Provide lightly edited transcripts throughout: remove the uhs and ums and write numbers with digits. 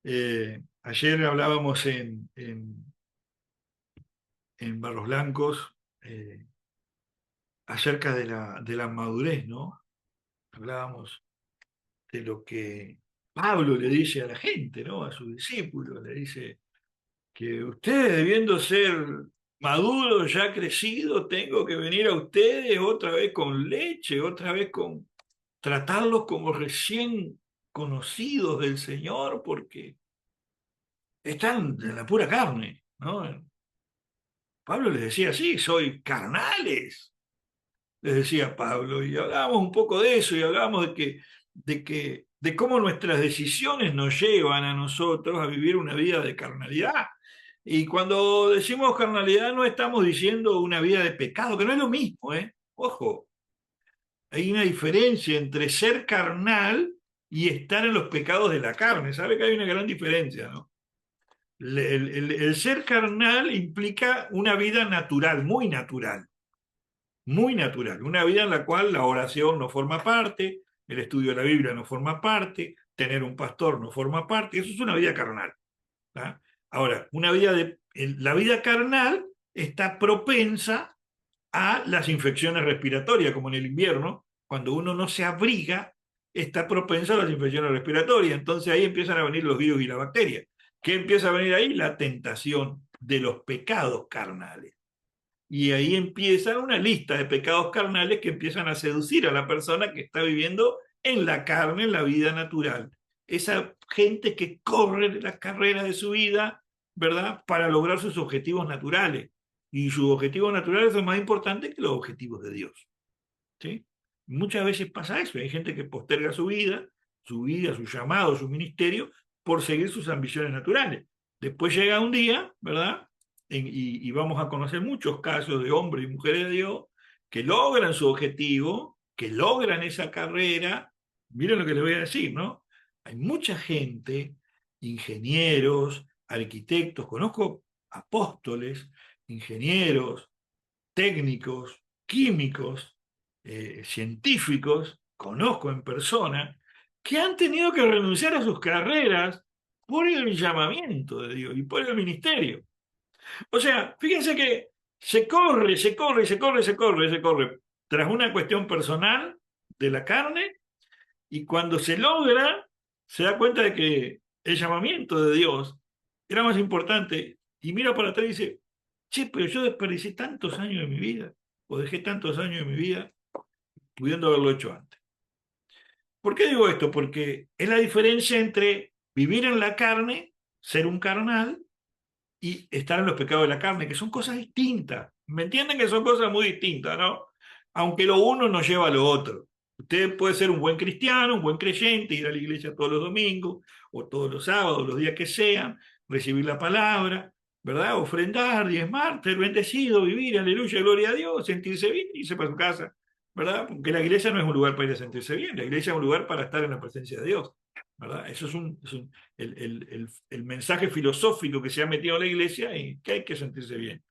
Ayer hablábamos en Barros Blancos acerca de la madurez, ¿no? Hablábamos de lo que Pablo le dice a la gente, ¿no? A sus discípulos, le dice que ustedes debiendo ser maduros, ya crecidos, tengo que venir a ustedes otra vez con leche, otra vez con tratarlos como recién conocidos del Señor, porque están en la pura carne, ¿no? Pablo les decía así, soy carnales, les decía Pablo, y hablábamos un poco de eso, y hablábamos de cómo nuestras decisiones nos llevan a nosotros a vivir una vida de carnalidad. Y cuando decimos carnalidad no estamos diciendo una vida de pecado, que no es lo mismo, ¿eh? Ojo, hay una diferencia entre ser carnal y estar en los pecados de la carne. ¿Sabe que hay una gran diferencia, no? El ser carnal implica una vida natural, muy natural, una vida en la cual la oración no forma parte, el estudio de la Biblia no forma parte, tener un pastor no forma parte, eso es una vida carnal. ¿Tá? Ahora, la vida carnal está propensa a las infecciones respiratorias, como en el invierno, cuando uno no se abriga, está propenso a las infecciones respiratorias. Entonces ahí empiezan a venir los virus y las bacterias. ¿Qué empieza a venir ahí? La tentación de los pecados carnales. Y ahí empieza una lista de pecados carnales que empiezan a seducir a la persona que está viviendo en la carne, en la vida natural. Esa gente que corre las carreras de su vida, ¿verdad? Para lograr sus objetivos naturales. Y sus objetivos naturales son más importantes que los objetivos de Dios. ¿Sí? Muchas veces pasa eso. Hay gente que posterga su llamado, su ministerio, por seguir sus ambiciones naturales. Después llega un día, ¿verdad? Y vamos a conocer muchos casos de hombres y mujeres de Dios que logran su objetivo, que logran esa carrera. Miren lo que les voy a decir, ¿no? Hay mucha gente, ingenieros, arquitectos, conozco apóstoles, ingenieros, técnicos, químicos, científicos, conozco en persona, que han tenido que renunciar a sus carreras por el llamamiento de Dios y por el ministerio. O sea, fíjense que se corre tras una cuestión personal de la carne y cuando se logra, se da cuenta de que el llamamiento de Dios era más importante y mira para atrás y dice, che, pero yo desperdicié tantos años de mi vida o dejé tantos años de mi vida pudiendo haberlo hecho antes. ¿Por qué digo esto? Porque es la diferencia entre vivir en la carne, ser un carnal, y estar en los pecados de la carne, que son cosas distintas. ¿Me entienden que son cosas muy distintas, no? Aunque lo uno nos lleva a lo otro. Usted puede ser un buen cristiano, un buen creyente, ir a la iglesia todos los domingos, o todos los sábados, los días que sean, recibir la palabra, ¿verdad? Ofrendar, diezmar, ser bendecido, vivir, aleluya, gloria a Dios, sentirse bien y irse para su casa, ¿verdad? Porque la iglesia no es un lugar para ir a sentirse bien, la iglesia es un lugar para estar en la presencia de Dios, ¿verdad? Eso es el mensaje filosófico que se ha metido en la iglesia y que hay que sentirse bien,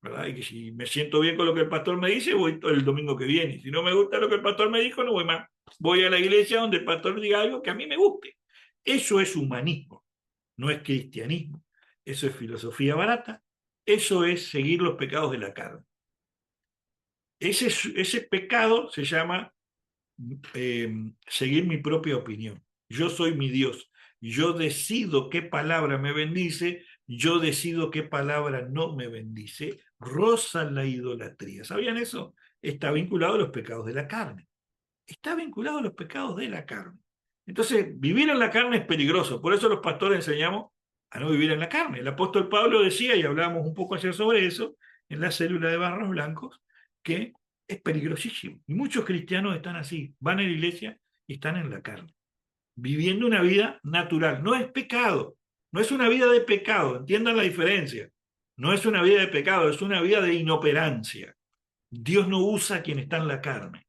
¿verdad? Y que si me siento bien con lo que el pastor me dice, voy todo el domingo que viene. Y si no me gusta lo que el pastor me dijo, no voy más. Voy a la iglesia donde el pastor diga algo que a mí me guste. Eso es humanismo, no es cristianismo. Eso es filosofía barata. Eso es seguir los pecados de la carne. Ese pecado se llama seguir mi propia opinión. Yo soy mi Dios. Yo decido qué palabra me bendice, yo decido qué palabra no me bendice. Roza la idolatría. ¿Sabían eso? Está vinculado a los pecados de la carne. Está vinculado a los pecados de la carne. Entonces, vivir en la carne es peligroso. Por eso los pastores enseñamos a no vivir en la carne. El apóstol Pablo decía, y hablábamos un poco ayer sobre eso, en la célula de Barros Blancos, que es peligrosísimo. Y muchos cristianos están así, van a la iglesia y están en la carne, viviendo una vida natural. No es pecado, no es una vida de pecado, entiendan la diferencia. No es una vida de pecado, es una vida de inoperancia. Dios no usa a quien está en la carne.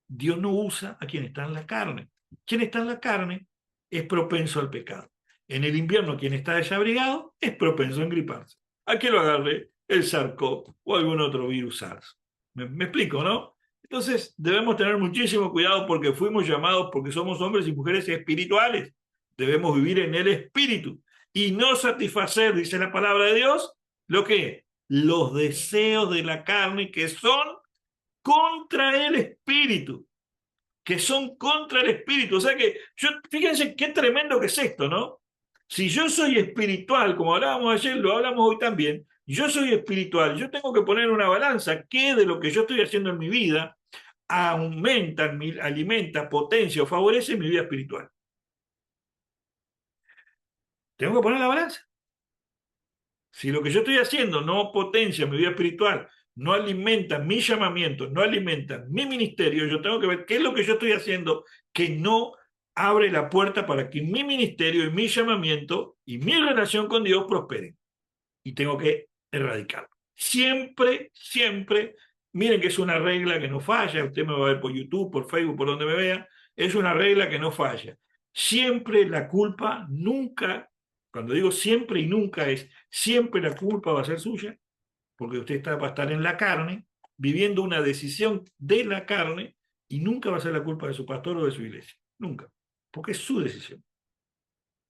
Dios no usa a quien está en la carne. Quien está en la carne es propenso al pecado. En el invierno, quien está desabrigado es propenso a engriparse. A que lo agarre el SARS-CoV o algún otro virus SARS. ¿Me explico, no? Entonces, debemos tener muchísimo cuidado porque fuimos llamados, porque somos hombres y mujeres espirituales. Debemos vivir en el Espíritu y no satisfacer, dice la palabra de Dios, ¿lo que? Los deseos de la carne que son contra el Espíritu. Que son contra el Espíritu. O sea que, fíjense qué tremendo que es esto, ¿no? Si yo soy espiritual, como hablábamos ayer, lo hablamos hoy también, yo soy espiritual, yo tengo que poner una balanza, qué de lo que yo estoy haciendo en mi vida aumenta, alimenta, potencia o favorece mi vida espiritual. Tengo que poner la balanza. Si lo que yo estoy haciendo no potencia mi vida espiritual, no alimenta mi llamamiento, no alimenta mi ministerio, yo tengo que ver qué es lo que yo estoy haciendo que no abre la puerta para que mi ministerio y mi llamamiento y mi relación con Dios prosperen. Y tengo que erradicarlo. Siempre, siempre, miren que es una regla que no falla, usted me va a ver por YouTube, por Facebook, por donde me vea, es una regla que no falla. Siempre la culpa, nunca, cuando digo siempre y nunca es, siempre la culpa va a ser suya, porque usted va a estar en la carne, viviendo una decisión de la carne, y nunca va a ser la culpa de su pastor o de su iglesia. Nunca. Porque es su decisión.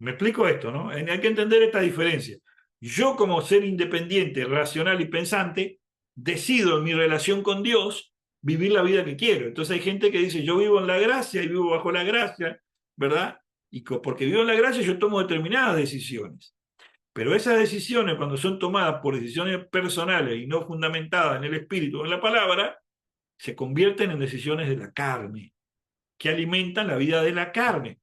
Me explico esto, ¿no? Hay que entender esta diferencia. Yo, como ser independiente, racional y pensante, decido en mi relación con Dios vivir la vida que quiero. Entonces hay gente que dice, yo vivo en la gracia y vivo bajo la gracia, ¿verdad? Y porque vivo en la gracia yo tomo determinadas decisiones. Pero esas decisiones, cuando son tomadas por decisiones personales y no fundamentadas en el espíritu o en la palabra, se convierten en decisiones de la carne, que alimentan la vida de la carne.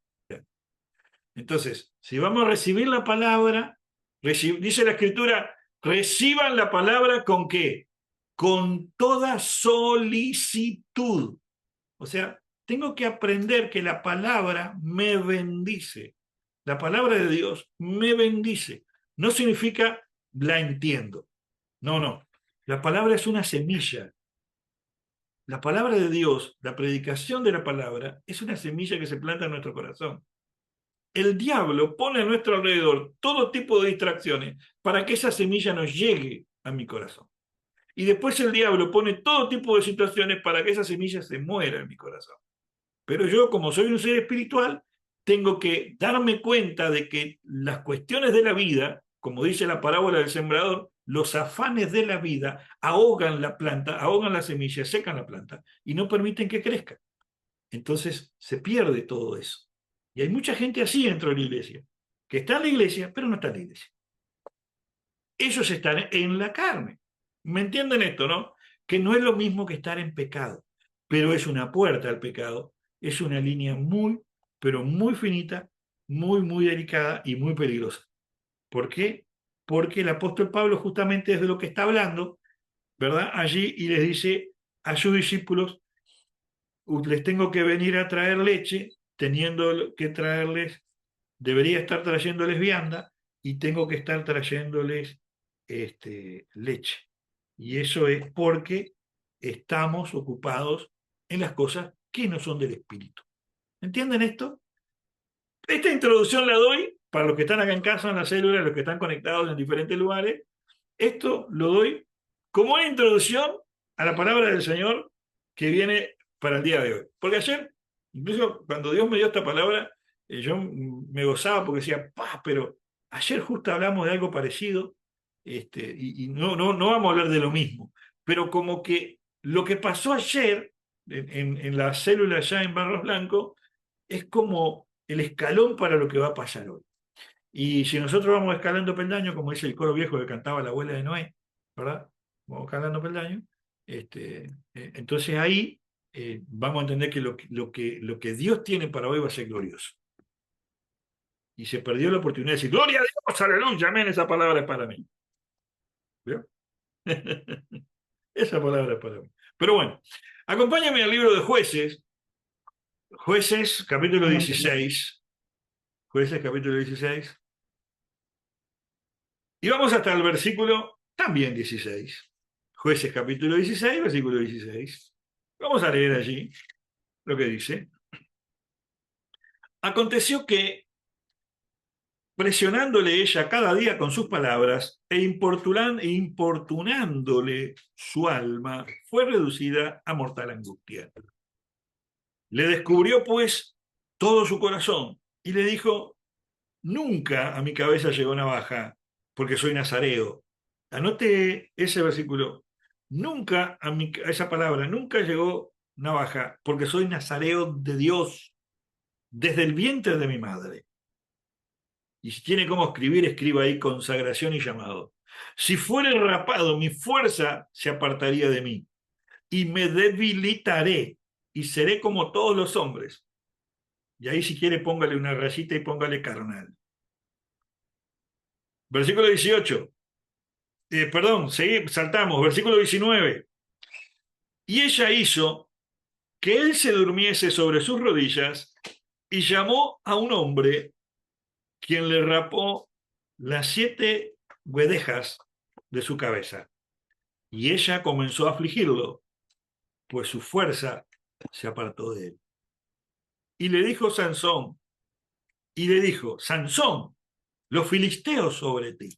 Entonces, si vamos a recibir la palabra, dice la Escritura, reciban la palabra ¿con qué? Con toda solicitud. O sea, tengo que aprender que la palabra me bendice. La palabra de Dios me bendice. No significa la entiendo. No, no. La palabra es una semilla. La palabra de Dios, la predicación de la palabra, es una semilla que se planta en nuestro corazón. El diablo pone a nuestro alrededor todo tipo de distracciones para que esa semilla nos llegue a mi corazón. Y después el diablo pone todo tipo de situaciones para que esa semilla se muera en mi corazón. Pero yo, como soy un ser espiritual, tengo que darme cuenta de que las cuestiones de la vida, como dice la parábola del sembrador, los afanes de la vida ahogan la planta, ahogan la semilla, secan la planta y no permiten que crezca. Entonces se pierde todo eso. Y hay mucha gente así dentro de la iglesia, que está en la iglesia, pero no está en la iglesia. Ellos están en la carne. ¿Me entienden esto, no? Que no es lo mismo que estar en pecado, pero es una puerta al pecado, es una línea muy, pero muy finita, muy, muy delicada y muy peligrosa. ¿Por qué? Porque el apóstol Pablo justamente es de lo que está hablando, ¿verdad? Allí y les dice a sus discípulos, les tengo que venir a traer leche, teniendo que traerles, debería estar trayéndoles vianda y tengo que estar trayéndoles leche. Y eso es porque estamos ocupados en las cosas que no son del espíritu. ¿Entienden esto? Esta introducción la doy para los que están acá en casa, en la célula, los que están conectados en diferentes lugares. Esto lo doy como una introducción a la palabra del Señor que viene para el día de hoy. Porque ayer, incluso cuando Dios me dio esta palabra, yo me gozaba porque decía, pero ayer justo hablamos de algo parecido, y no vamos a hablar de lo mismo, pero como que lo que pasó ayer en la célula ya en Barros Blanco es como el escalón para lo que va a pasar hoy. Y si nosotros vamos escalando peldaño, como dice el coro viejo que cantaba la abuela de Noé, ¿verdad? Vamos escalando peldaño, entonces ahí vamos a entender que lo que Dios tiene para hoy va a ser glorioso. Y se perdió la oportunidad de decir, gloria a Dios, aleluya, amén, esa palabra es para mí. ¿Vio? Esa palabra es para mí. Pero bueno, acompáñame al libro de Jueces, Jueces capítulo 16, Jueces capítulo 16. Y vamos hasta el versículo también 16. Jueces capítulo 16, versículo 16. Vamos a leer allí lo que dice. Aconteció que, presionándole ella cada día con sus palabras e importunándole su alma, fue reducida a mortal angustia. Le descubrió, pues, todo su corazón y le dijo, nunca a mi cabeza llegó navaja, porque soy nazareo. Anote ese versículo. Nunca a esa palabra, nunca llegó navaja, porque soy nazareo de Dios desde el vientre de mi madre. Y si tiene cómo escribir, escriba ahí consagración y llamado. Si fuere rapado, mi fuerza se apartaría de mí y me debilitaré y seré como todos los hombres. Y ahí si quiere póngale una rayita y póngale carnal. Versículo 18. Perdón, saltamos. Versículo 19. Y ella hizo que él se durmiese sobre sus rodillas y llamó a un hombre quien le rapó las 7 guedejas de su cabeza. Y ella comenzó a afligirlo, pues su fuerza se apartó de él. Y le dijo Sansón, Sansón, los filisteos sobre ti.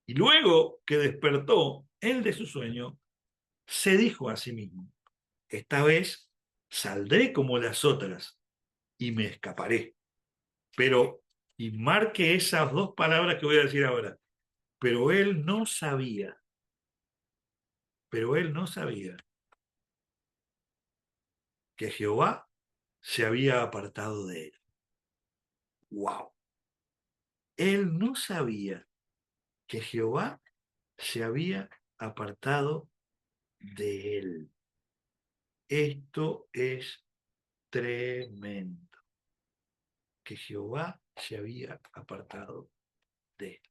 Y luego que despertó él de su sueño, se dijo a sí mismo, esta vez saldré como las otras y me escaparé. Pero, y marque esas 2 palabras que voy a decir ahora, pero él no sabía, pero él no sabía que Jehová se había apartado de él. ¡Wow! Él no sabía que Jehová se había apartado de él. Esto es tremendo, que Jehová se había apartado de él.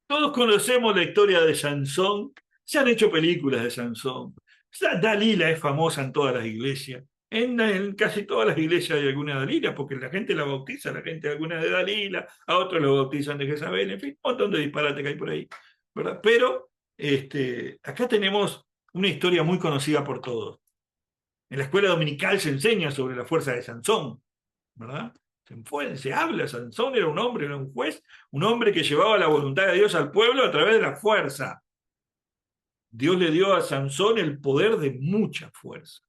Todos conocemos la historia de Sansón, se han hecho películas de Sansón. Dalila es famosa en todas las iglesias. En casi todas las iglesias hay alguna Dalila, porque la gente la bautiza, la gente alguna de Dalila, a otros lo bautizan de Jezabel, en fin, un montón de disparate que hay por ahí, ¿verdad? Pero acá tenemos una historia muy conocida por todos. En la escuela dominical se enseña sobre la fuerza de Sansón, ¿verdad? Se habla, Sansón era un hombre, era un juez, un hombre que llevaba la voluntad de Dios al pueblo a través de la fuerza. Dios le dio a Sansón el poder de mucha fuerza.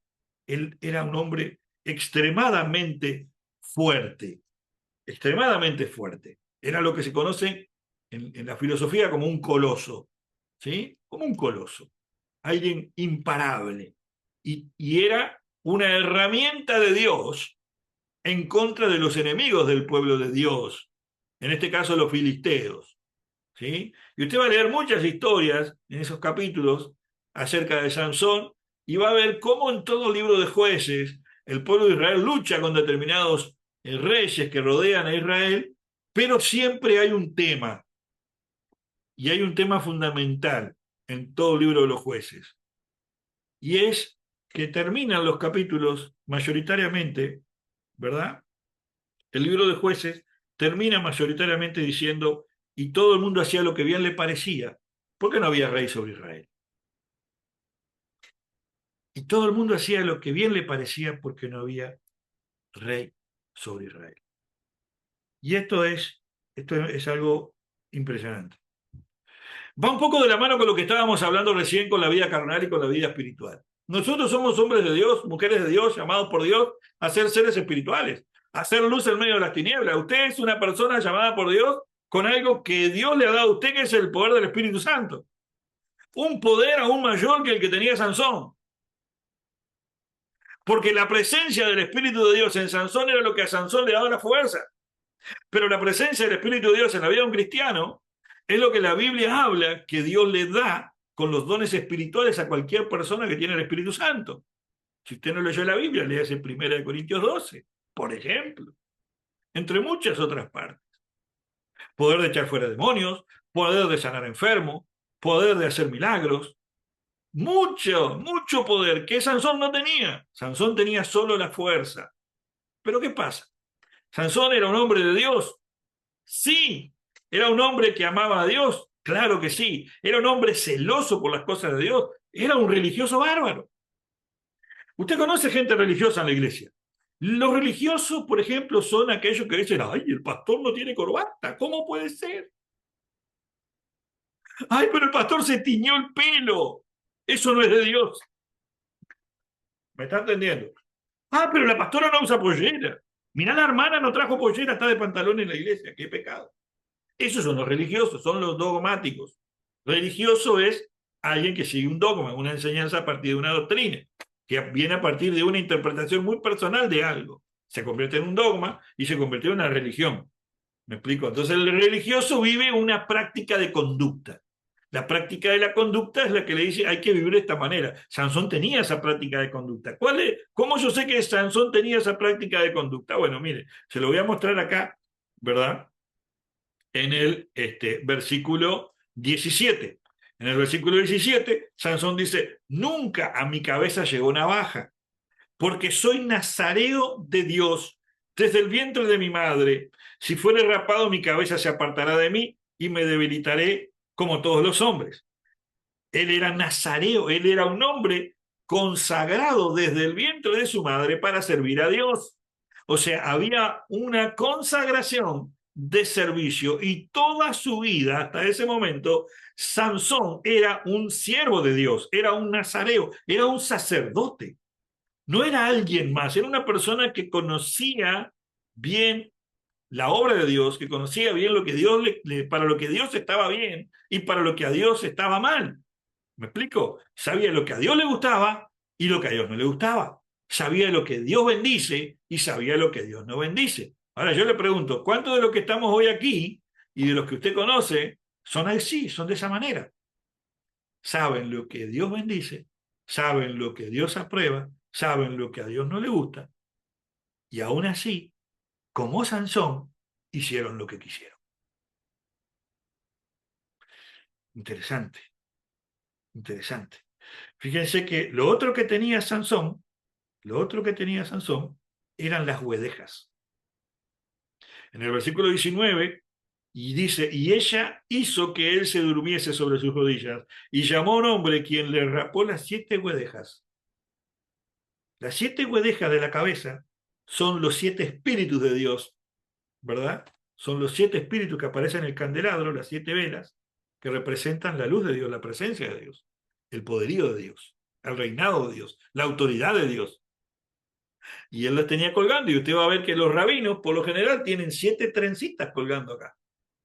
Él era un hombre extremadamente fuerte. Era lo que se conoce en la filosofía como un coloso, ¿sí? Como un coloso, alguien imparable. Y era una herramienta de Dios en contra de los enemigos del pueblo de Dios, en este caso los filisteos. ¿Sí? Y usted va a leer muchas historias en esos capítulos acerca de Sansón y va a ver cómo en todo el libro de Jueces el pueblo de Israel lucha con determinados reyes que rodean a Israel, pero siempre hay un tema, y hay un tema fundamental en todo el libro de los Jueces, y es que terminan los capítulos mayoritariamente, ¿verdad? El libro de Jueces termina mayoritariamente diciendo, y todo el mundo hacía lo que bien le parecía, porque no había rey sobre Israel. Y todo el mundo hacía lo que bien le parecía porque no había rey sobre Israel. Y esto es algo impresionante. Va un poco de la mano con lo que estábamos hablando recién con la vida carnal y con la vida espiritual. Nosotros somos hombres de Dios, mujeres de Dios, llamados por Dios a ser seres espirituales, a hacer luz en medio de las tinieblas. Usted es una persona llamada por Dios con algo que Dios le ha dado a usted, que es el poder del Espíritu Santo. Un poder aún mayor que el que tenía Sansón. Porque la presencia del Espíritu de Dios en Sansón era lo que a Sansón le daba la fuerza. Pero la presencia del Espíritu de Dios en la vida de un cristiano es lo que la Biblia habla que Dios le da con los dones espirituales a cualquier persona que tiene el Espíritu Santo. Si usted no leyó la Biblia, léase 1 Corintios 12, por ejemplo, entre muchas otras partes. Poder de echar fuera demonios, poder de sanar enfermos, poder de hacer milagros, mucho poder que Sansón no tenía. Sansón tenía solo la fuerza. Pero ¿qué pasa? ¿Sansón era un hombre de Dios? Sí. ¿Era un hombre que amaba a Dios? Claro que sí. ¿Era un hombre celoso por las cosas de Dios? Era un religioso bárbaro. Usted conoce gente religiosa en la iglesia. Los religiosos, por ejemplo, son aquellos que dicen, ay, el pastor no tiene corbata, ¿cómo puede ser? Ay, pero el pastor se tiñó el pelo, eso no es de Dios. ¿Me está entendiendo? Ah, pero la pastora no usa pollera. Mirá, la hermana no trajo pollera, está de pantalón en la iglesia, qué pecado. Esos son los religiosos, son los dogmáticos. Religioso es alguien que sigue un dogma, una enseñanza a partir de una doctrina, que viene a partir de una interpretación muy personal de algo. Se convierte en un dogma y se convierte en una religión. ¿Me explico? Entonces el religioso vive una práctica de conducta. La práctica de la conducta es la que le dice hay que vivir de esta manera. Sansón tenía esa práctica de conducta. ¿Cómo yo sé que Sansón tenía esa práctica de conducta? Bueno, mire, se lo voy a mostrar acá, ¿verdad? En el versículo 17. En el versículo 17, Sansón dice, nunca a mi cabeza llegó navaja, porque soy nazareo de Dios desde el vientre de mi madre. Si fuere rapado, mi cabeza se apartará de mí y me debilitaré como todos los hombres. Él era nazareo, él era un hombre consagrado desde el vientre de su madre para servir a Dios. O sea, había una consagración de servicio y toda su vida hasta ese momento, Sansón era un siervo de Dios, era un nazareo, era un sacerdote. No era alguien más, era una persona que conocía bien la obra de Dios, que conocía bien lo que Dios para lo que Dios estaba bien y para lo que a Dios estaba mal. ¿Me explico? Sabía lo que a Dios le gustaba y lo que a Dios no le gustaba. Sabía lo que Dios bendice y sabía lo que Dios no bendice. Ahora yo le pregunto, ¿cuántos de los que estamos hoy aquí y de los que usted conoce son así, son de esa manera? Saben lo que Dios bendice, saben lo que Dios aprueba, saben lo que a Dios no le gusta, y aún así, como Sansón, hicieron lo que quisieron. Interesante, interesante. Fíjense que lo otro que tenía Sansón eran las guedejas. En el versículo 19, y dice, y ella hizo que él se durmiese sobre sus rodillas, y llamó a un hombre quien le rapó las 7 guedejas. Las 7 guedejas de la cabeza son los 7 espíritus de Dios, ¿verdad? Son los 7 espíritus que aparecen en el candelabro, las 7 velas, que representan la luz de Dios, la presencia de Dios, el poderío de Dios, el reinado de Dios, la autoridad de Dios. Y él las tenía colgando, y usted va a ver que los rabinos, por lo general, tienen 7 trencitas colgando acá.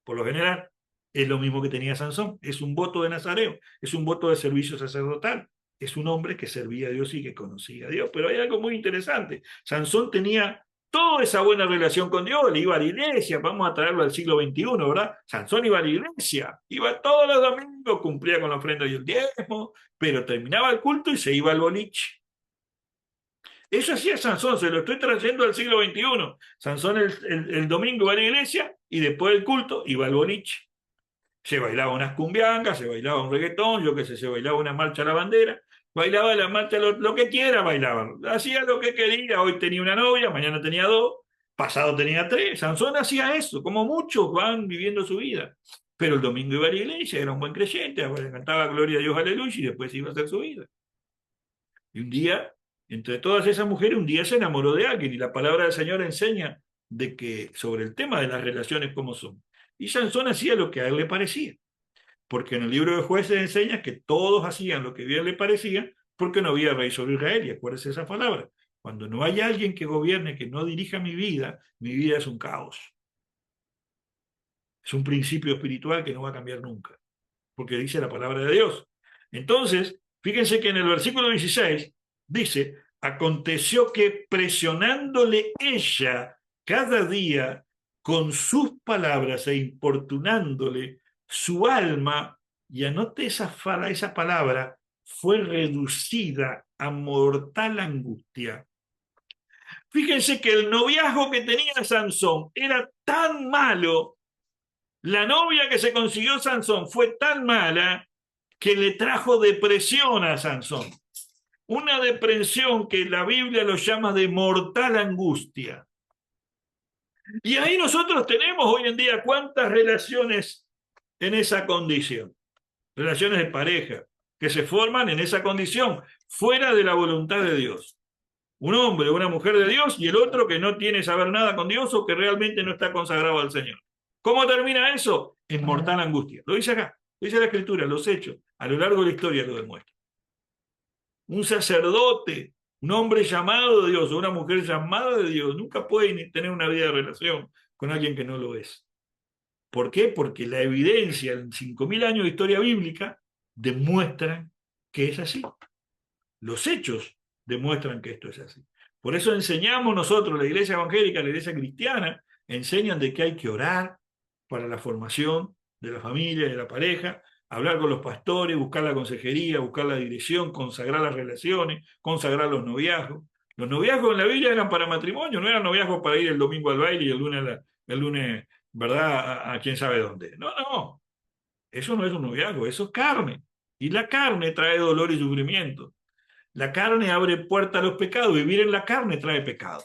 Por lo general, es lo mismo que tenía Sansón. Es un voto de nazareo, es un voto de servicio sacerdotal. Es un hombre que servía a Dios y que conocía a Dios. Pero hay algo muy interesante. Sansón tenía toda esa buena relación con Dios, le iba a la iglesia, vamos a traerlo al siglo XXI, ¿verdad? Sansón iba a la iglesia, iba todos los domingos, cumplía con la ofrenda y el diezmo, pero terminaba el culto y se iba al boliche. Eso hacía Sansón, se lo estoy trayendo al siglo XXI. Sansón el domingo iba a la iglesia y después del culto iba al boliche. Se bailaba unas cumbiangas, se bailaba un reggaetón, yo qué sé, se bailaba una marcha a la bandera, bailaba la marcha, lo que quiera bailaban. Hacía lo que quería, hoy tenía una novia, mañana tenía 2, pasado tenía 3. Sansón hacía eso, como muchos van viviendo su vida. Pero el domingo iba a la iglesia, era un buen creyente, cantaba gloria a Dios, aleluya, y después iba a hacer su vida. Y un día, entre todas esas mujeres, un día se enamoró de alguien, y la palabra del Señor enseña de que sobre el tema de las relaciones como son. Y Sansón hacía lo que a él le parecía, porque en el libro de Jueces enseña que todos hacían lo que bien le parecía, porque no había rey sobre Israel, y acuérdese esa palabra. Cuando no hay alguien que gobierne, que no dirija mi vida es un caos. Es un principio espiritual que no va a cambiar nunca, porque dice la palabra de Dios. Entonces, fíjense que en el versículo 16 dice, aconteció que presionándole ella cada día con sus palabras e importunándole su alma, y anote esa palabra, fue reducida a mortal angustia. Fíjense que el noviazgo que tenía Sansón era tan malo, la novia que se consiguió Sansón fue tan mala que le trajo depresión a Sansón. Una depresión que la Biblia lo llama de mortal angustia. Y ahí nosotros tenemos hoy en día cuántas relaciones en esa condición. Relaciones de pareja que se forman en esa condición, fuera de la voluntad de Dios. Un hombre o una mujer de Dios y el otro que no tiene saber nada con Dios o que realmente no está consagrado al Señor. ¿Cómo termina eso? En mortal angustia. Lo dice acá, lo dice la Escritura, los hechos, a lo largo de la historia lo demuestra. Un sacerdote Un hombre llamado de Dios o una mujer llamada de Dios nunca puede ni tener una vida de relación con alguien que no lo es. ¿Por qué? Porque la evidencia en 5.000 años de historia bíblica demuestran que es así. Los hechos demuestran que esto es así. Por eso enseñamos nosotros, la iglesia evangélica, la iglesia cristiana, enseñan de que hay que orar para la formación de la familia, de la pareja, hablar con los pastores, buscar la consejería, buscar la dirección, consagrar las relaciones, consagrar los noviazgos. Los noviazgos en la Biblia eran para matrimonio, no eran noviazgos para ir el domingo al baile y el lunes, ¿verdad? A quién sabe dónde. No, no. Eso no es un noviazgo, eso es carne. Y la carne trae dolor y sufrimiento. La carne abre puerta a los pecados. Vivir en la carne trae pecado.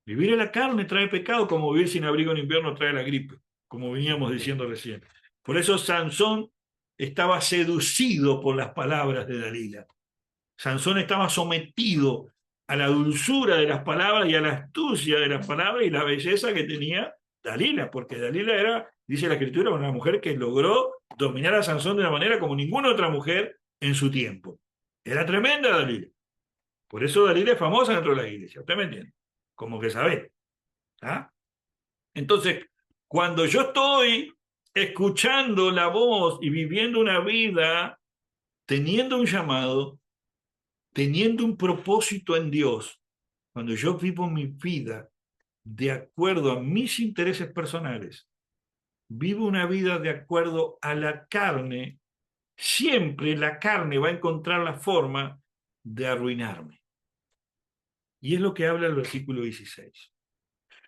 Vivir en la carne trae pecado, como vivir sin abrigo en invierno trae la gripe, como veníamos diciendo recién. Por eso Sansón estaba seducido por las palabras de Dalila. Sansón estaba sometido a la dulzura de las palabras y a la astucia de las palabras y la belleza que tenía Dalila, porque Dalila era, dice la escritura, una mujer que logró dominar a Sansón de una manera como ninguna otra mujer en su tiempo. Era tremenda Dalila. Por eso Dalila es famosa dentro de la iglesia. ¿Usted me entiende? Como que sabe. ¿Ah? Entonces, cuando yo estoy escuchando la voz y viviendo una vida, teniendo un llamado, teniendo un propósito en Dios, cuando yo vivo mi vida de acuerdo a mis intereses personales, vivo una vida de acuerdo a la carne, siempre la carne va a encontrar la forma de arruinarme. Y es lo que habla el versículo 16.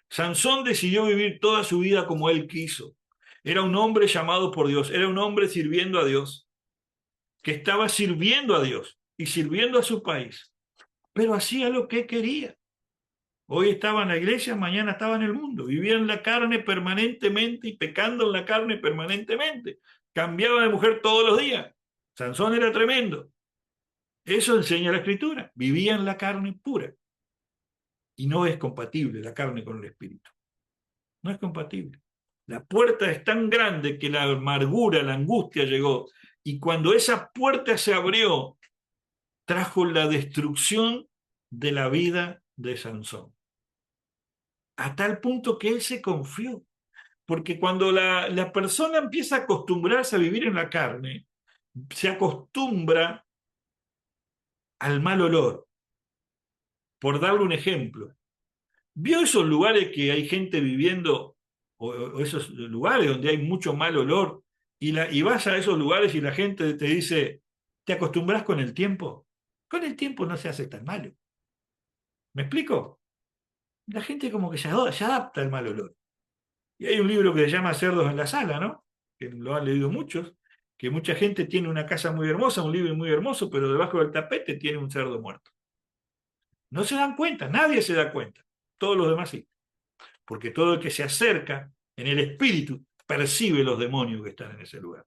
Sansón decidió vivir toda su vida como él quiso. Era un hombre llamado por Dios, era un hombre sirviendo a Dios, que estaba sirviendo a Dios y sirviendo a su país, pero hacía lo que quería. Hoy estaba en la iglesia, mañana estaba en el mundo, vivía en la carne permanentemente y pecando en la carne permanentemente. Cambiaba de mujer todos los días. Sansón era tremendo. Eso enseña la escritura. Vivía en la carne pura. Y no es compatible la carne con el espíritu. No es compatible. La puerta es tan grande que la amargura, la angustia llegó. Y cuando esa puerta se abrió, trajo la destrucción de la vida de Sansón. A tal punto que él se confió. Porque cuando la persona empieza a acostumbrarse a vivir en la carne, se acostumbra al mal olor. Por darle un ejemplo, ¿vio esos lugares que hay gente viviendo, o esos lugares donde hay mucho mal olor, y vas a esos lugares y la gente te dice, ¿te acostumbras con el tiempo? Con el tiempo no se hace tan malo. ¿Me explico? La gente como que se adapta al mal olor. Y hay un libro que se llama Cerdos en la Sala, ¿no? Que lo han leído muchos, que mucha gente tiene una casa muy hermosa, un living muy hermoso, pero debajo del tapete tiene un cerdo muerto. No se dan cuenta, nadie se da cuenta. Todos los demás sí. Porque todo el que se acerca en el espíritu percibe los demonios que están en ese lugar.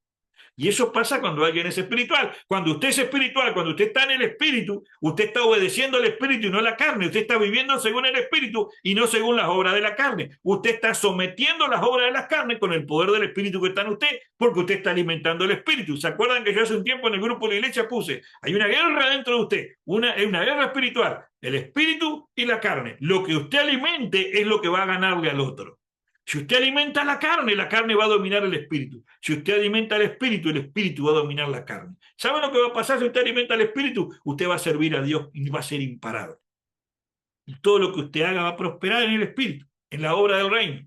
Y eso pasa cuando alguien es espiritual. Cuando usted es espiritual, cuando usted está en el espíritu, usted está obedeciendo al espíritu y no a la carne. Usted está viviendo según el espíritu y no según las obras de la carne. Usted está sometiendo las obras de la carne con el poder del espíritu que está en usted, porque usted está alimentando el espíritu. ¿Se acuerdan que yo hace un tiempo en el grupo de la iglesia puse, hay una guerra dentro de usted, es una guerra espiritual, el espíritu y la carne? Lo que usted alimente es lo que va a ganarle al otro. Si usted alimenta la carne va a dominar el espíritu. Si usted alimenta el espíritu va a dominar la carne. ¿Sabe lo que va a pasar si usted alimenta el espíritu? Usted va a servir a Dios y va a ser imparable. Y todo lo que usted haga va a prosperar en el espíritu, en la obra del reino.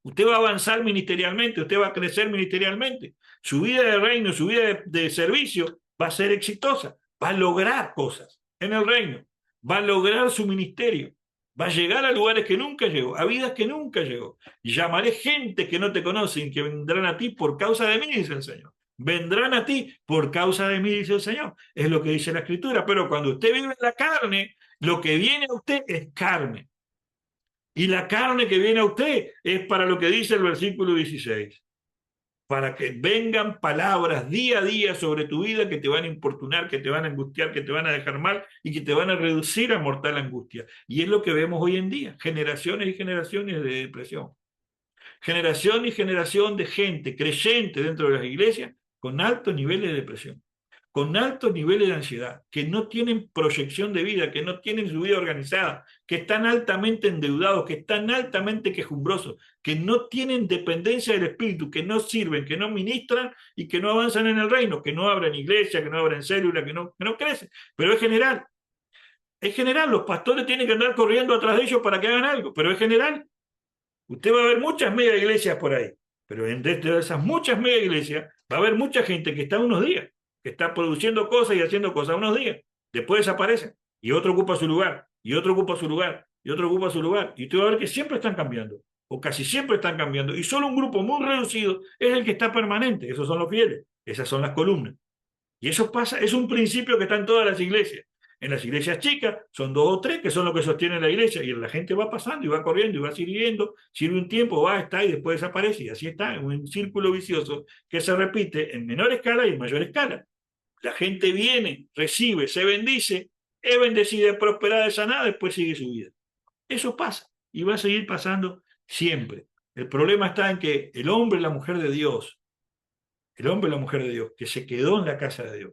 Usted va a avanzar ministerialmente, usted va a crecer ministerialmente. Su vida de reino, su vida de servicio va a ser exitosa. Va a lograr cosas en el reino. Va a lograr su ministerio. Va a llegar a lugares que nunca llegó, a vidas que nunca llegó. Y llamaré gente que no te conocen, que vendrán a ti por causa de mí, dice el Señor. Vendrán a ti por causa de mí, dice el Señor. Es lo que dice la Escritura. Pero cuando usted vive en la carne, lo que viene a usted es carne. Y la carne que viene a usted es para lo que dice el versículo 16. Para que vengan palabras día a día sobre tu vida que te van a importunar, que te van a angustiar, que te van a dejar mal y que te van a reducir a mortal angustia. Y es lo que vemos hoy en día, generaciones y generaciones de depresión. Generación y generación de gente creyente dentro de las iglesias con altos niveles de depresión. con altos niveles de ansiedad, que no tienen proyección de vida, que no tienen su vida organizada, que están altamente endeudados, que están altamente quejumbrosos, que no tienen dependencia del Espíritu, que no sirven, que no ministran y que no avanzan en el reino, que no abren iglesia, que no abren célula, que no crecen. Pero es general. Es general, los pastores tienen que andar corriendo atrás de ellos para que hagan algo, pero es general. Usted va a ver muchas mega iglesias por ahí, pero dentro de esas muchas mega iglesias va a haber mucha gente que está unos días, que está produciendo cosas y haciendo cosas unos días, después desaparecen, y otro ocupa su lugar, y otro ocupa su lugar, y otro ocupa su lugar, y usted va a ver que siempre están cambiando, o casi siempre están cambiando, y solo un grupo muy reducido es el que está permanente, esos son los fieles, esas son las columnas. Y eso pasa, es un principio que está en todas las iglesias. En las iglesias chicas son 2 o 3 que son los que sostienen la iglesia y la gente va pasando y va corriendo y va sirviendo, sirve un tiempo, va, está y después desaparece y así está, en un círculo vicioso que se repite en menor escala y en mayor escala. La gente viene, recibe, se bendice, es bendecida, es prosperada, es sanada, después sigue su vida. Eso pasa y va a seguir pasando siempre. El problema está en que el hombre y la mujer de Dios, el hombre y la mujer de Dios, que se quedó en la casa de Dios,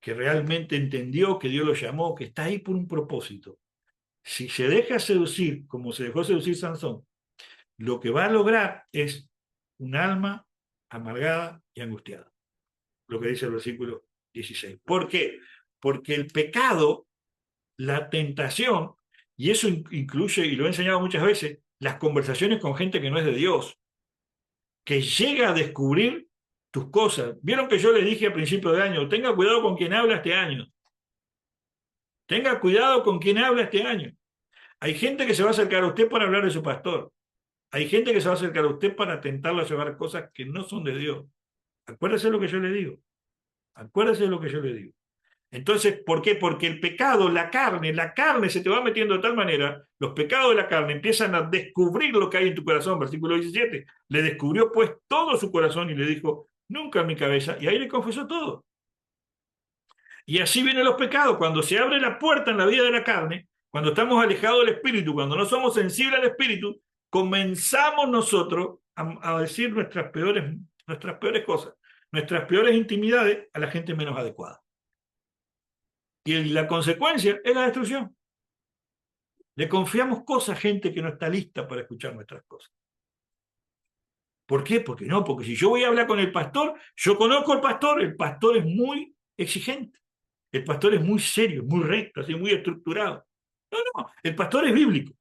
que realmente entendió que Dios lo llamó, que está ahí por un propósito. Si se deja seducir, como se dejó seducir Sansón, lo que va a lograr es un alma amargada y angustiada. Lo que dice el versículo 16. ¿Por qué? Porque el pecado, la tentación, y eso incluye, y lo he enseñado muchas veces, las conversaciones con gente que no es de Dios, que llega a descubrir tus cosas. Vieron que yo les dije a principio de año, tenga cuidado con quien habla este año. Tenga cuidado con quien habla este año. Hay gente que se va a acercar a usted para hablar de su pastor. Hay gente que se va a acercar a usted para tentarlo a llevar cosas que no son de Dios. Acuérdese de lo que yo le digo. Acuérdese de lo que yo le digo. Entonces, ¿por qué? Porque el pecado, la carne se te va metiendo de tal manera, los pecados de la carne empiezan a descubrir lo que hay en tu corazón. Versículo 17. Le descubrió pues todo su corazón y le dijo, nunca en mi cabeza. Y ahí le confesó todo. Y así vienen los pecados. Cuando se abre la puerta en la vida de la carne, cuando estamos alejados del Espíritu, cuando no somos sensibles al Espíritu, comenzamos nosotros a decir nuestras peores cosas, nuestras peores intimidades a la gente menos adecuada. Y la consecuencia es la destrucción. Le confiamos cosas a gente que no está lista para escuchar nuestras cosas. ¿Por qué? Porque no, porque si yo voy a hablar con el pastor, yo conozco al pastor, el pastor es muy exigente. El pastor es muy serio, muy recto, así muy estructurado. No, el pastor es bíblico.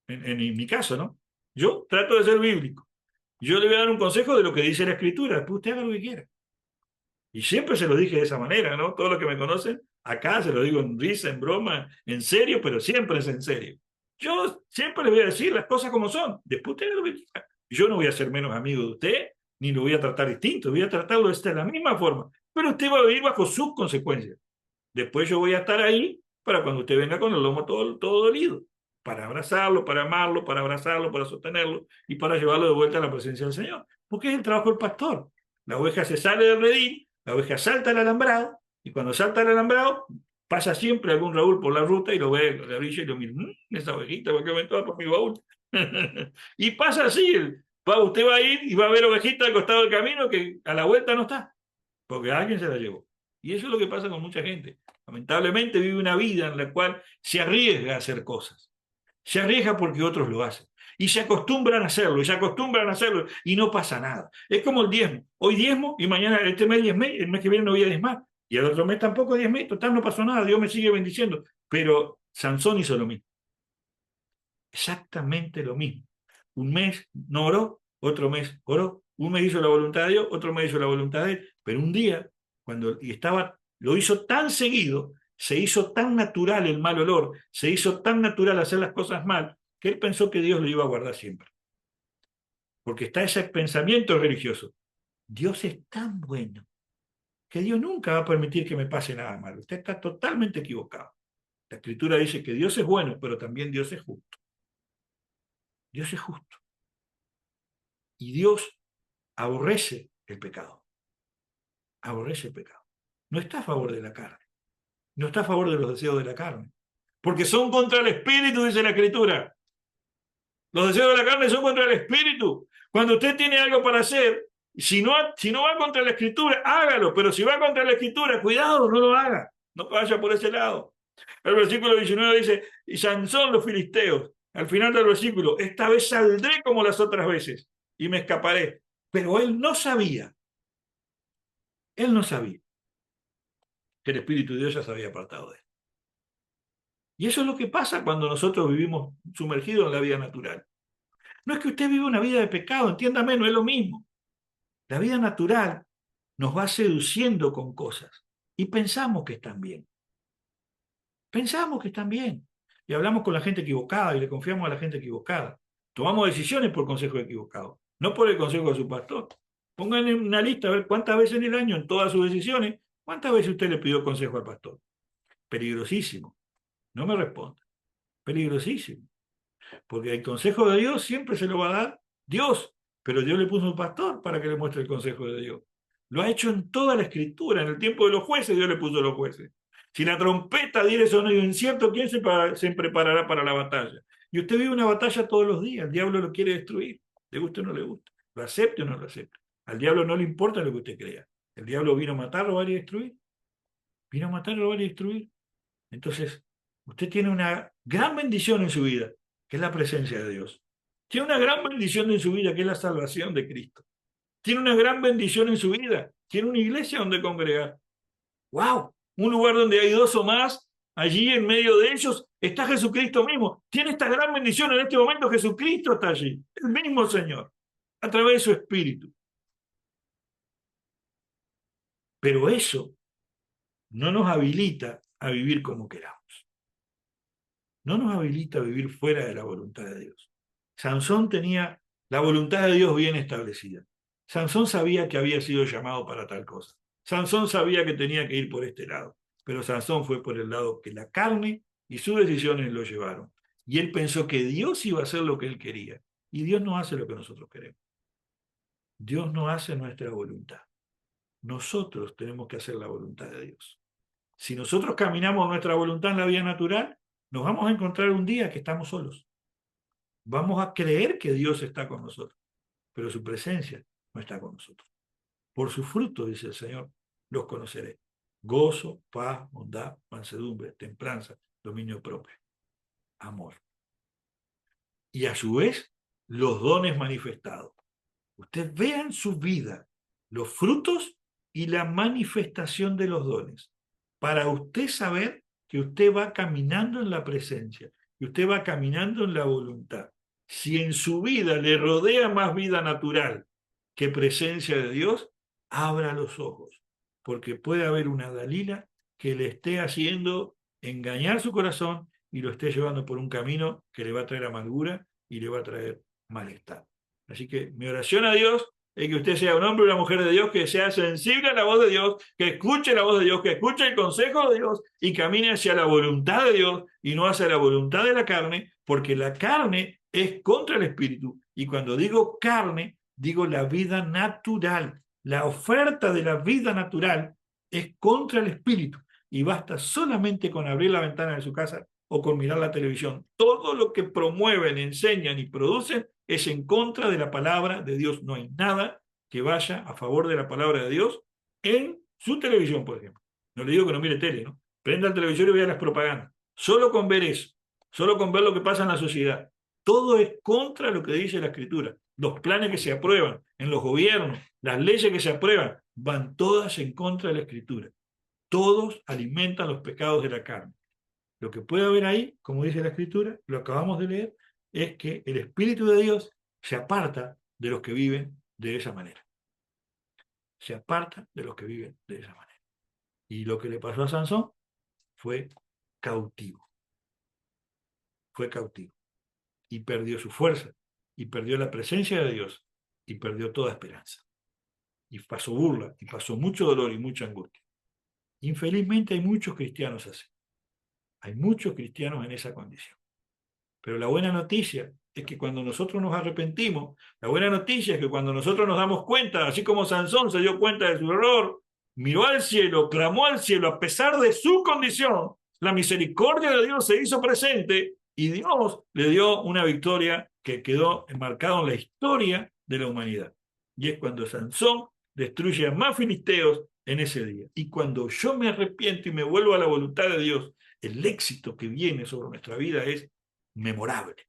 En mi caso, ¿no? Yo trato de ser bíblico. Yo le voy a dar un consejo de lo que dice la Escritura, después usted haga lo que quiera. Y siempre se lo dije de esa manera, ¿no? Todos los que me conocen, acá se lo digo en risa, en broma, en serio, pero siempre es en serio. Yo siempre le voy a decir las cosas como son, después usted haga lo que quiera. Yo no voy a ser menos amigo de usted, ni lo voy a tratar distinto, voy a tratarlo de la misma forma, pero usted va a vivir bajo sus consecuencias. Después yo voy a estar ahí para cuando usted venga con el lomo todo dolido, para abrazarlo, para amarlo, para abrazarlo, para sostenerlo y para llevarlo de vuelta a la presencia del Señor. Porque es el trabajo del pastor. La oveja se sale del redil, la oveja salta al alambrado y cuando salta al alambrado pasa siempre algún Raúl por la ruta y lo ve a la orilla y lo mira, esa ovejita, ¿por qué me entró por mi baúl? Y pasa así, usted va a ir y va a ver ovejita al costado del camino que a la vuelta no está, porque alguien se la llevó. Y eso es lo que pasa con mucha gente. Lamentablemente vive una vida en la cual se arriesga a hacer cosas. Se arriesga porque otros lo hacen. Y se acostumbran a hacerlo, y se acostumbran a hacerlo, y no pasa nada. Es como el diezmo. Hoy diezmo, y mañana, este mes diezmé, el mes que viene no voy a diezmar. Y el otro mes tampoco diezmé. Total, no pasó nada, Dios me sigue bendiciendo. Pero Sansón hizo lo mismo. Exactamente lo mismo. Un mes no oró, otro mes oró. Un mes hizo la voluntad de Dios, otro mes hizo la voluntad de él. Pero un día, lo hizo tan seguido, se hizo tan natural el mal olor, se hizo tan natural hacer las cosas mal, que él pensó que Dios lo iba a guardar siempre. Porque está ese pensamiento religioso. Dios es tan bueno que Dios nunca va a permitir que me pase nada malo. Usted está totalmente equivocado. La Escritura dice que Dios es bueno, pero también Dios es justo. Dios es justo. Y Dios aborrece el pecado. Aborrece el pecado. No está a favor de la carne. No está a favor de los deseos de la carne. Porque son contra el espíritu, dice la Escritura. Los deseos de la carne son contra el espíritu. Cuando usted tiene algo para hacer Si no va contra la Escritura, hágalo, pero si va contra la Escritura, cuidado, no lo haga, no vaya por ese lado. El versículo 19 dice, y Sansón los filisteos, al final del versículo, esta vez saldré como las otras veces y me escaparé. Pero él no sabía que el Espíritu de Dios ya se había apartado de él. Y eso es lo que pasa cuando nosotros vivimos sumergidos en la vida natural. No es que usted vive una vida de pecado, entiéndame, no es lo mismo. La vida natural nos va seduciendo con cosas y pensamos que están bien. Pensamos que están bien. Y hablamos con la gente equivocada y le confiamos a la gente equivocada. Tomamos decisiones por consejo equivocado, no por el consejo de su pastor. Pongan en una lista a ver cuántas veces en el año, en todas sus decisiones, cuántas veces usted le pidió consejo al pastor. Peligrosísimo. No me responda. Peligrosísimo. Porque el consejo de Dios siempre se lo va a dar Dios. Pero Dios le puso un pastor para que le muestre el consejo de Dios. Lo ha hecho en toda la escritura. En el tiempo de los jueces, Dios le puso a los jueces. Si la trompeta diere sonido incierto, ¿quién se preparará para la batalla? Y usted vive una batalla todos los días. El diablo lo quiere destruir. Le guste o no le guste. Lo acepte o no lo acepte. Al diablo no le importa lo que usted crea. El diablo vino a matar, robar y destruir. Vino a matar, robar y destruir. Entonces, usted tiene una gran bendición en su vida, que es la presencia de Dios. Tiene una gran bendición en su vida, que es la salvación de Cristo. Tiene una gran bendición en su vida. Tiene una iglesia donde congregar. ¡Wow! Un lugar donde hay dos o más. Allí en medio de ellos está Jesucristo mismo. Tiene esta gran bendición en este momento. Jesucristo está allí. El mismo Señor. A través de su Espíritu. Pero eso no nos habilita a vivir como queramos. No nos habilita a vivir fuera de la voluntad de Dios. Sansón tenía la voluntad de Dios bien establecida. Sansón sabía que había sido llamado para tal cosa. Sansón sabía que tenía que ir por este lado, pero Sansón fue por el lado que la carne y sus decisiones lo llevaron. Y él pensó que Dios iba a hacer lo que él quería. Y Dios no hace lo que nosotros queremos. Dios no hace nuestra voluntad. Nosotros tenemos que hacer la voluntad de Dios. Si nosotros caminamos nuestra voluntad en la vida natural, nos vamos a encontrar un día que estamos solos. Vamos a creer que Dios está con nosotros, pero su presencia no está con nosotros. Por sus frutos, dice el Señor, los conoceré. Gozo, paz, bondad, mansedumbre, templanza, dominio propio, amor. Y a su vez, los dones manifestados. Usted vea en su vida los frutos y la manifestación de los dones, para usted saber que usted va caminando en la presencia, que usted va caminando en la voluntad. Si en su vida le rodea más vida natural que presencia de Dios, abra los ojos, porque puede haber una Dalila que le esté haciendo engañar su corazón y lo esté llevando por un camino que le va a traer amargura y le va a traer malestar. Así que mi oración a Dios es que usted sea un hombre o una mujer de Dios, que sea sensible a la voz de Dios, que escuche la voz de Dios, que escuche el consejo de Dios y camine hacia la voluntad de Dios y no hacia la voluntad de la carne, porque la carne es contra el espíritu. Y cuando digo carne, digo la vida natural. La oferta de la vida natural es contra el espíritu. Y basta solamente con abrir la ventana de su casa o con mirar la televisión. Todo lo que promueven, enseñan y producen es en contra de la palabra de Dios. No hay nada que vaya a favor de la palabra de Dios en su televisión, por ejemplo. No le digo que no mire tele, ¿no? Prenda el televisor y vea las propagandas. Solo con ver eso, solo con ver lo que pasa en la sociedad. Todo es contra lo que dice la Escritura. Los planes que se aprueban en los gobiernos, las leyes que se aprueban, van todas en contra de la Escritura. Todos alimentan los pecados de la carne. Lo que puede haber ahí, como dice la Escritura, lo acabamos de leer, es que el Espíritu de Dios se aparta de los que viven de esa manera. Se aparta de los que viven de esa manera. Y lo que le pasó a Sansón fue cautivo. Fue cautivo. Y perdió su fuerza, y perdió la presencia de Dios, y perdió toda esperanza. Y pasó burla, y pasó mucho dolor y mucha angustia. Infelizmente hay muchos cristianos así. Hay muchos cristianos en esa condición. Pero la buena noticia es que cuando nosotros nos arrepentimos, la buena noticia es que cuando nosotros nos damos cuenta, así como Sansón se dio cuenta de su error, miró al cielo, clamó al cielo, a pesar de su condición, la misericordia de Dios se hizo presente y Dios le dio una victoria que quedó enmarcada en la historia de la humanidad. y es cuando Sansón destruye a más filisteos en ese día. Y cuando yo me arrepiento y me vuelvo a la voluntad de Dios, el éxito que viene sobre nuestra vida es memorable.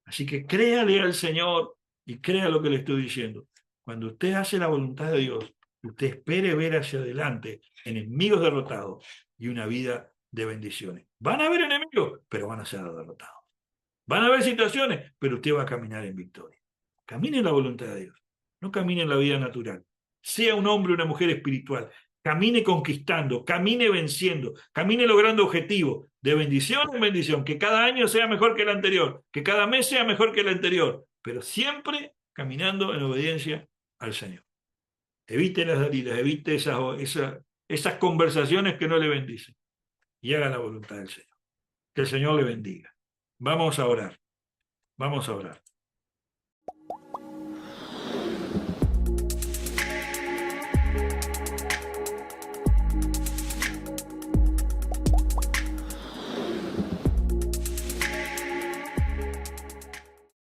Así que créale al Señor y crea lo que le estoy diciendo. Cuando usted hace la voluntad de Dios, usted espere ver hacia adelante enemigos derrotados y una vida de bendiciones. Van a haber enemigos, pero van a ser derrotados. Van a haber situaciones, pero usted va a caminar en victoria. Camine en la voluntad de Dios, no camine en la vida natural. Sea un hombre o una mujer espiritual. Camine conquistando, camine venciendo, camine logrando objetivos de bendición en bendición, que cada año sea mejor que el anterior, que cada mes sea mejor que el anterior, pero siempre caminando en obediencia al Señor. Evite las salidas, evite esas conversaciones que no le bendicen y haga la voluntad del Señor. Que el Señor le bendiga. Vamos a orar, vamos a orar.